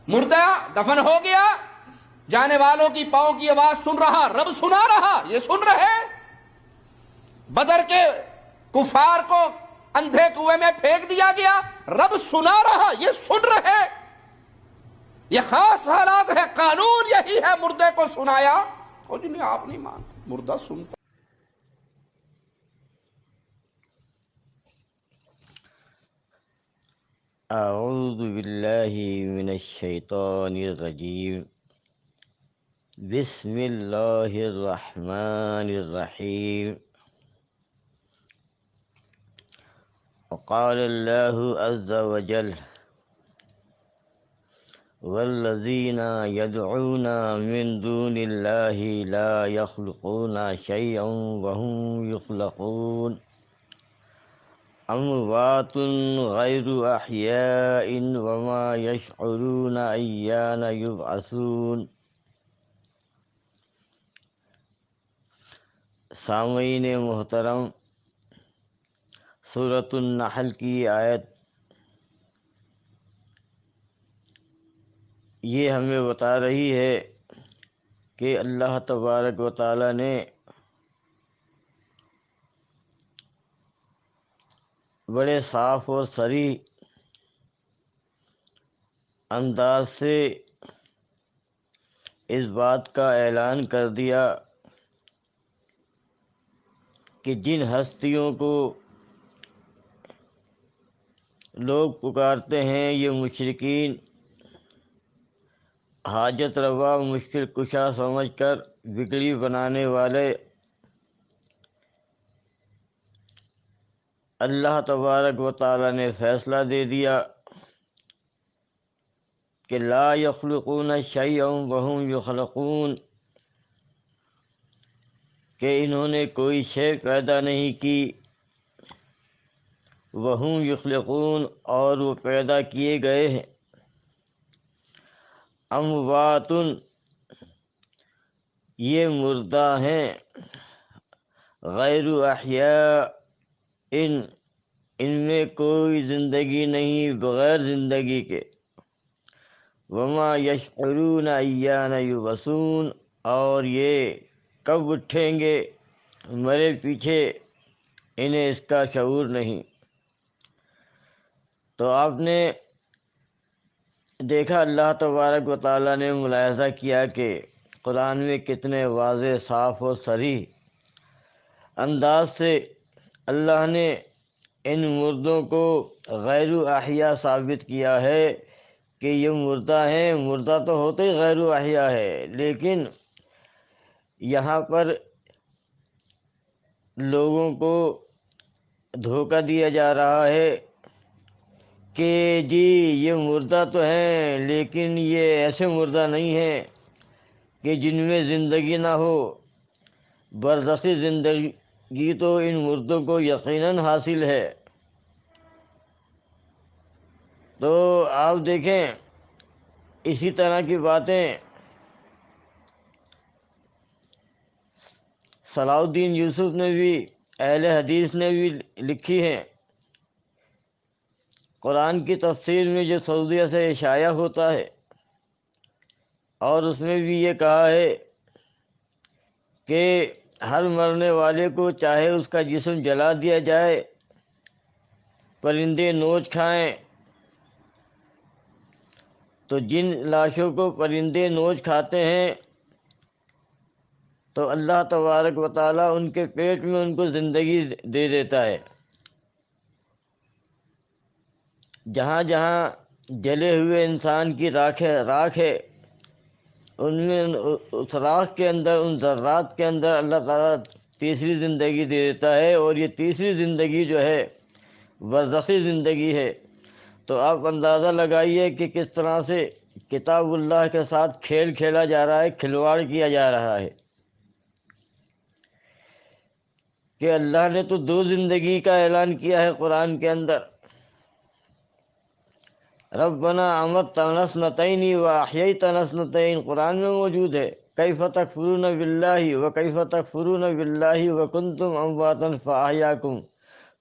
مردہ دفن ہو گیا، جانے والوں کی پاؤں کی آواز سن رہا، رب سنا رہا، یہ سن رہے۔ بدر کے کفار کو اندھے کنویں میں پھینک دیا گیا، رب سنا رہا، یہ سن رہے۔ یہ خاص حالات ہے، قانون یہی ہے، مردے کو سنایا۔ اور جنہیں آپ نہیں مانتے، مردہ سنتا۔ اعوذ باللہ من الشیطان الرجیم، بسم اللہ الرحمن الرحیم۔ وقال اللہ عز وجل والذین یدعون من دون اللہ لا یخلقون شیئا وهم یخلقون اموات غیر احیاء وما یشعرون ایان یبعثون۔ سامعین محترم، سورۃ النحل کی آیت یہ ہمیں بتا رہی ہے کہ اللہ تبارک و تعالی نے بڑے صاف اور صریح انداز سے اس بات کا اعلان کر دیا کہ جن ہستیوں کو لوگ پکارتے ہیں یہ مشرکین حاجت روا مشکل کشا سمجھ کر بگڑی بنانے والے، اللہ تبارک و تعالی نے فیصلہ دے دیا کہ لا یخلقون شیئا وهم یخلقون، کہ انہوں نے کوئی شے پیدا نہیں کی، وهم یخلقون، اور وہ پیدا کیے گئے ہیں، اموات، یہ مردہ ہیں، غیر احیاء، ان میں کوئی زندگی نہیں بغیر زندگی کے، وما یشعرون ایان یبعثون، اور یہ کب اٹھیں گے مرے پیچھے انہیں اس کا شعور نہیں۔ تو آپ نے دیکھا اللہ تبارک و تعالیٰ نے ملاحظہ کیا کہ قرآن میں کتنے واضح، صاف اور صریح انداز سے اللہ نے ان مردوں کو غیر احیاء ثابت کیا ہے کہ یہ مردہ ہیں۔ مردہ تو ہوتے ہی غیر احیاء ہے، لیکن یہاں پر لوگوں کو دھوکہ دیا جا رہا ہے کہ جی یہ مردہ تو ہیں، لیکن یہ ایسے مردہ نہیں ہیں کہ جن میں زندگی نہ ہو۔ برزخی زندگی تو ان مردوں کو یقیناً حاصل ہے۔ تو آپ دیکھیں اسی طرح کی باتیں صلاح الدین یوسف نے بھی، اہل حدیث نے بھی لکھی ہیں۔ قرآن کی تفسیر میں جو سعودیہ سے شائع ہوتا ہے، اور اس میں بھی یہ کہا ہے کہ ہر مرنے والے کو چاہے اس کا جسم جلا دیا جائے، پرندے نوچ کھائیں، تو جن لاشوں کو پرندے نوچ کھاتے ہیں تو اللہ تبارک و تعالیٰ ان کے پیٹ میں ان کو زندگی دے دیتا ہے۔ جہاں جہاں جلے ہوئے انسان کی راکھ ہے، ان میں اس راکھ کے اندر، ان ذرات کے اندر اللہ تعالیٰ تیسری زندگی دے دیتا ہے، اور یہ تیسری زندگی جو ہے برزخی زندگی ہے۔ تو آپ اندازہ لگائیے کہ کس طرح سے کتاب اللہ کے ساتھ کھیل کھیلا جا رہا ہے، کھلواڑ کیا جا رہا ہے، کہ اللہ نے تو دو زندگی کا اعلان کیا ہے قرآن کے اندر، ربنا امتنا اثنتین واحییتنا اثنتین، قرآن میں موجود ہے۔ کیف تکفرون باللہ وکیف تکفرون باللہ وکنتم امواتا فاحیاکم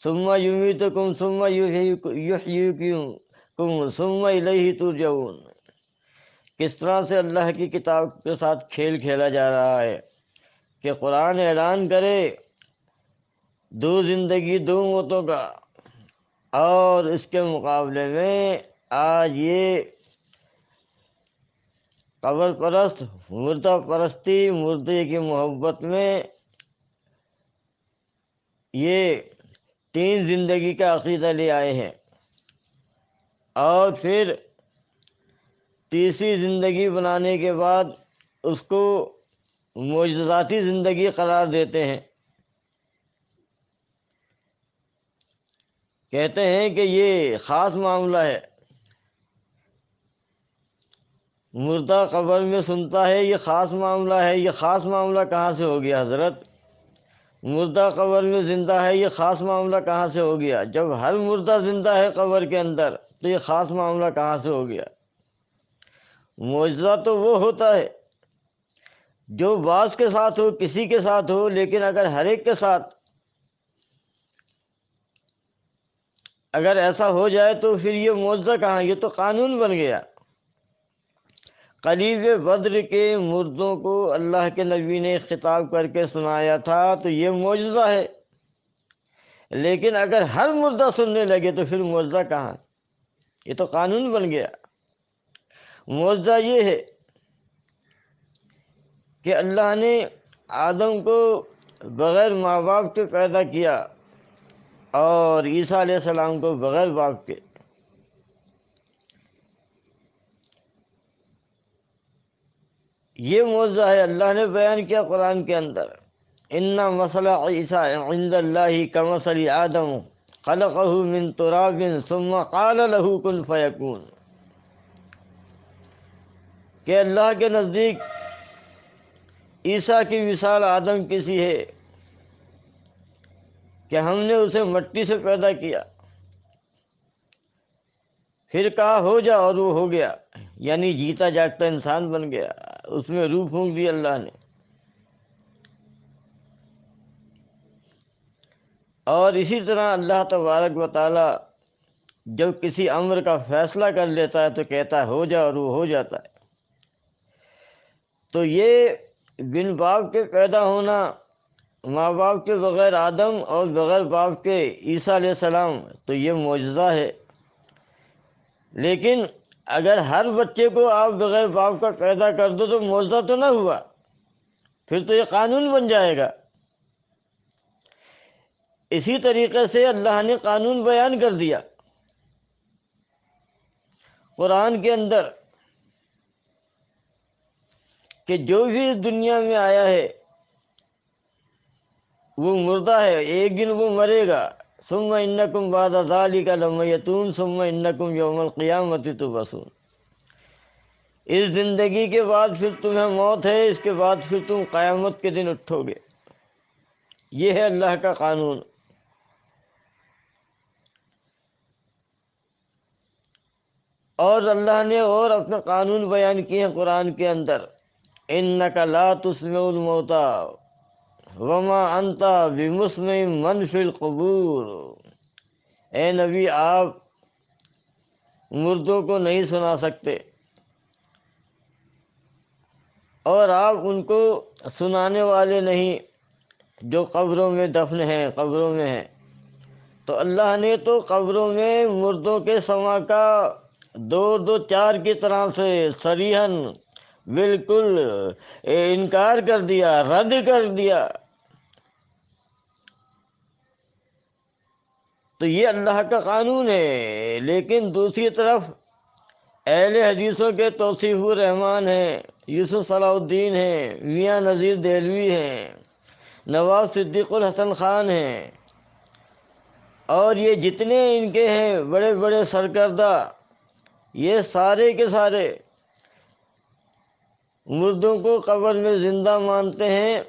ثم یمیتکم ثم یحییکم ثم الیہ ترجعون۔ کس طرح سے اللہ کی کتاب کے ساتھ کھیل کھیلا جا رہا ہے کہ قرآن اعلان کرے دو زندگی دو موتوں کا، اور اس کے مقابلے میں آج یہ قبر پرست، مردہ پرستی، مردے کی محبت میں یہ تین زندگی کا عقیدہ لے آئے ہیں، اور پھر تیسری زندگی بنانے کے بعد اس کو معجزاتی زندگی قرار دیتے ہیں۔ کہتے ہیں کہ یہ خاص معاملہ ہے، مردہ قبر میں سنتا ہے یہ خاص معاملہ ہے۔ یہ خاص معاملہ کہاں سے ہو گیا حضرت؟ مردہ قبر میں زندہ ہے، یہ خاص معاملہ کہاں سے ہو گیا؟ جب ہر مردہ زندہ ہے قبر کے اندر تو یہ خاص معاملہ کہاں سے ہو گیا؟ معجزہ تو وہ ہوتا ہے جو بعض کے ساتھ ہو، کسی کے ساتھ ہو، لیکن اگر ہر ایک کے ساتھ اگر ایسا ہو جائے تو پھر یہ معجزہ کہاں؟ یہ تو قانون بن گیا۔ قلیب بدر کے مردوں کو اللہ کے نبی نے خطاب کر کے سنایا تھا تو یہ معجزہ ہے، لیکن اگر ہر مردہ سننے لگے تو پھر معجزہ کہاں؟ یہ تو قانون بن گیا۔ معجزہ یہ ہے کہ اللہ نے آدم کو بغیر ماں باپ کے پیدا کیا اور عیسیٰ علیہ السلام کو بغیر باپ کے۔ یہ معجزہ ہے، اللہ نے بیان کیا قرآن کے اندر، ان مثل عیسیٰ عند اللہ کمثل آدم خلقہ من تراب ثم قال له کن فیکون، کہ اللہ کے نزدیک عیسیٰ کی مثال آدم کی سی ہے کہ ہم نے اسے مٹی سے پیدا کیا، پھر کہا ہو جا اور وہ ہو گیا، یعنی جیتا جاگتا انسان بن گیا، اس میں روح پھونک دی اللہ نے۔ اور اسی طرح اللہ تبارک و تعالی جب کسی امر کا فیصلہ کر لیتا ہے تو کہتا ہے ہو جا اور وہ ہو جاتا ہے۔ تو یہ بن باپ کے پیدا ہونا، ماں باپ کے بغیر آدم اور بغیر باپ کے عیسیٰ علیہ السلام، تو یہ معجزہ ہے۔ لیکن اگر ہر بچے کو آپ بغیر باپ کا پیدا کر دو تو معجزہ تو نہ ہوا، پھر تو یہ قانون بن جائے گا۔ اسی طریقے سے اللہ نے قانون بیان کر دیا قرآن کے اندر کہ جو بھی دنیا میں آیا ہے وہ مردہ ہے، ایک دن وہ مرے گا، ثم انکم بعد ذلک لمیتون ثم انکم یوم القیامۃ تبعثون۔ اس زندگی کے بعد پھر تمہیں موت ہے، اس کے بعد پھر تم قیامت کے دن اٹھو گے۔ یہ ہے اللہ کا قانون۔ اور اللہ نے اور اپنا قانون بیان کیے ہیں قرآن کے اندر، انک لا تسمع الموتى وما انت بمسمع من فی القبور۔ اے نبی آپ مردوں کو نہیں سنا سکتے اور آپ ان کو سنانے والے نہیں جو قبروں میں دفن ہیں، قبروں میں ہیں۔ تو اللہ نے تو قبروں میں مردوں کے سماع کا دو چار کی طرح سے صریحاً بالکل انکار کر دیا، رد کر دیا۔ تو یہ اللہ کا قانون ہے۔ لیکن دوسری طرف اہل حدیثوں کے توصیف الرحمان ہیں، یوسف صلاح الدین ہیں، میاں نذیر دہلوی ہیں، نواب صدیق الحسن خان ہیں، اور یہ جتنے ان کے ہیں بڑے بڑے سرکردہ، یہ سارے کے سارے مردوں کو قبر میں زندہ مانتے ہیں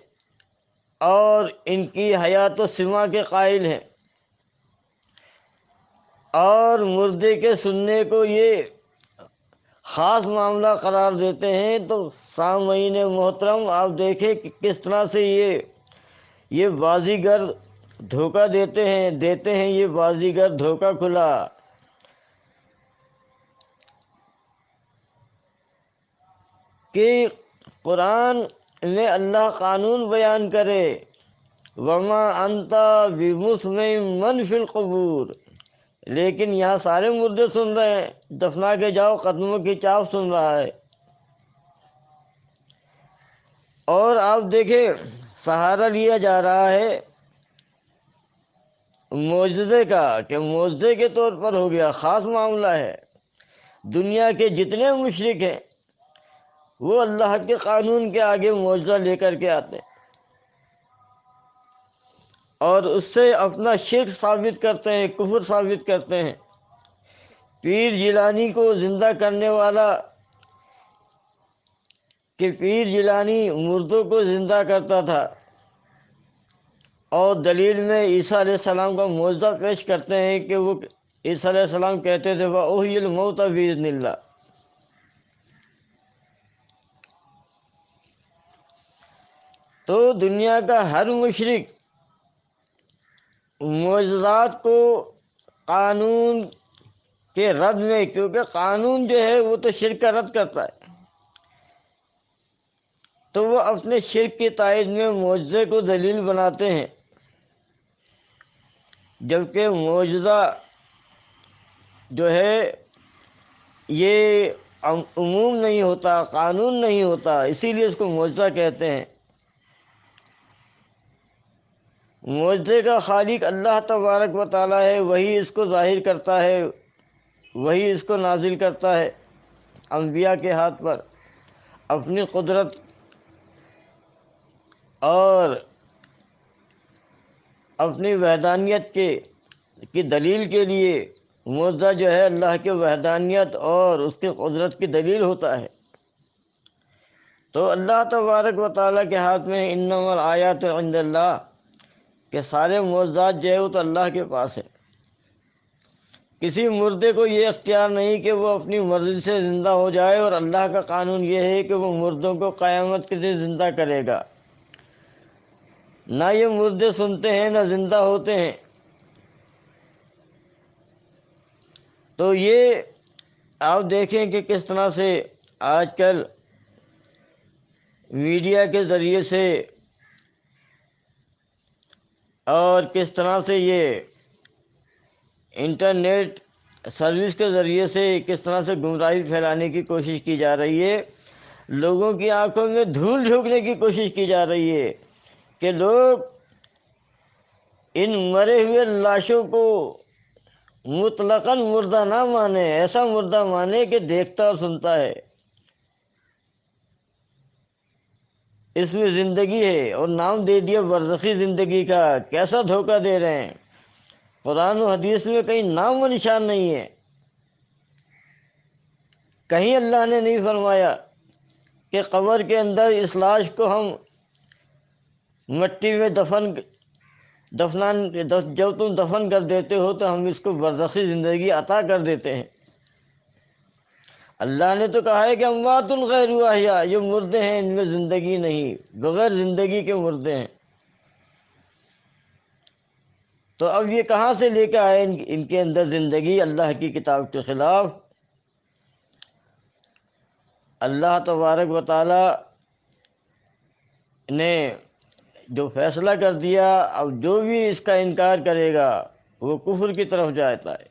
اور ان کی حیات و سما کے قائل ہیں، اور مردے کے سننے کو یہ خاص معاملہ قرار دیتے ہیں۔ تو سامعین محترم آپ دیکھیں کہ کس طرح سے یہ بازیگر دھوکہ دیتے ہیں یہ بازیگر دھوکہ کھلا۔ کہ قرآن میں اللہ قانون بیان کرے، وما انت بمسمع من فی القبور، لیکن یہاں سارے مردے سن رہے ہیں، دفنا کے جاؤ قدموں کی چاپ سن رہا ہے۔ اور آپ دیکھیں سہارا لیا جا رہا ہے معجزے کا، کہ معجزے کے طور پر ہو گیا، خاص معاملہ ہے۔ دنیا کے جتنے مشرک ہیں وہ اللہ کے قانون کے آگے معجزہ لے کر کے آتے ہیں اور اس سے اپنا شرک ثابت کرتے ہیں، کفر ثابت کرتے ہیں۔ پیر جیلانی کو زندہ کرنے والا، کہ پیر جیلانی مردوں کو زندہ کرتا تھا، اور دلیل میں عیسیٰ علیہ السلام کا معجزہ پیش کرتے ہیں کہ وہ عیسیٰ علیہ السلام کہتے تھے وَأُحْيِي الْمَوْتَ بِإِذْنِ اللَّهِ۔ تو دنیا کا ہر مشرک معجزات کو قانون کے رد میں، کیونکہ قانون جو ہے وہ تو شرک کا رد کرتا ہے، تو وہ اپنے شرک کی تائید میں معجزے کو دلیل بناتے ہیں، جبکہ معجزہ جو ہے یہ عموم نہیں ہوتا، قانون نہیں ہوتا، اسی لیے اس کو معجزہ کہتے ہیں۔ معجزے کا خالق اللہ تبارک و تعالیٰ ہے، وہی اس کو ظاہر کرتا ہے، وہی اس کو نازل کرتا ہے انبیاء کے ہاتھ پر اپنی قدرت اور اپنی وحدانیت کی دلیل کے لیے۔ معجزہ جو ہے اللہ کے وحدانیت اور اس کی قدرت کی دلیل ہوتا ہے۔ تو اللہ تبارک و تعالیٰ کے ہاتھ میں انما الآیات عند اللہ، کہ سارے معجزات جو ہے وہ تو اللہ کے پاس ہے۔ کسی مردے کو یہ اختیار نہیں کہ وہ اپنی مرضی سے زندہ ہو جائے، اور اللہ کا قانون یہ ہے کہ وہ مردوں کو قیامت کے دن زندہ کرے گا۔ نہ یہ مردے سنتے ہیں نہ زندہ ہوتے ہیں۔ تو یہ آپ دیکھیں کہ کس طرح سے آج کل میڈیا کے ذریعے سے اور کس طرح سے یہ انٹرنیٹ سروس کے ذریعے سے کس طرح سے گمراہی پھیلانے کی کوشش کی جا رہی ہے، لوگوں کی آنکھوں میں دھول جھونکنے کی کوشش کی جا رہی ہے کہ لوگ ان مرے ہوئے لاشوں کو مطلقاً مردہ نہ مانے، ایسا مردہ مانے کہ دیکھتا اور سنتا ہے، اس میں زندگی ہے، اور نام دے دیا برزخی زندگی کا۔ کیسا دھوکہ دے رہے ہیں! قرآن و حدیث میں کہیں نام و نشان نہیں ہے، کہیں اللہ نے نہیں فرمایا کہ قبر کے اندر اس لاش کو ہم مٹی میں جب تم دفن کر دیتے ہو تو ہم اس کو برزخی زندگی عطا کر دیتے ہیں۔ اللہ نے تو کہا ہے کہ اموات غیر احیاء، یہ مردے ہیں، ان میں زندگی نہیں، بغیر زندگی کے مردے ہیں۔ تو اب یہ کہاں سے لے کے آئے ان کے اندر زندگی؟ اللہ کی کتاب کے خلاف۔ اللہ تبارک و تعالی نے جو فیصلہ کر دیا، اب جو بھی اس کا انکار کرے گا وہ کفر کی طرف جاتا ہے۔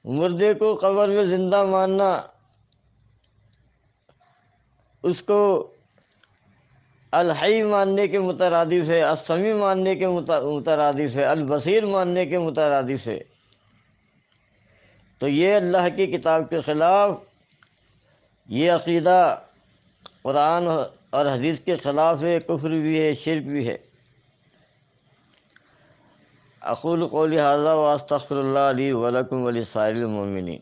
مردے کو قبر میں زندہ ماننا اس کو الحی ماننے کے مترادف ہے، السمیع ماننے کے مترادف ہے، البصیر ماننے کے مترادف ہے۔ تو یہ اللہ کی کتاب کے خلاف، یہ عقیدہ قرآن اور حدیث کے خلاف ہے، کفر بھی ہے، شرک بھی ہے۔ اقول قولی ھذا واستغفر اللہ لی ولکم ولسائر المؤمنین۔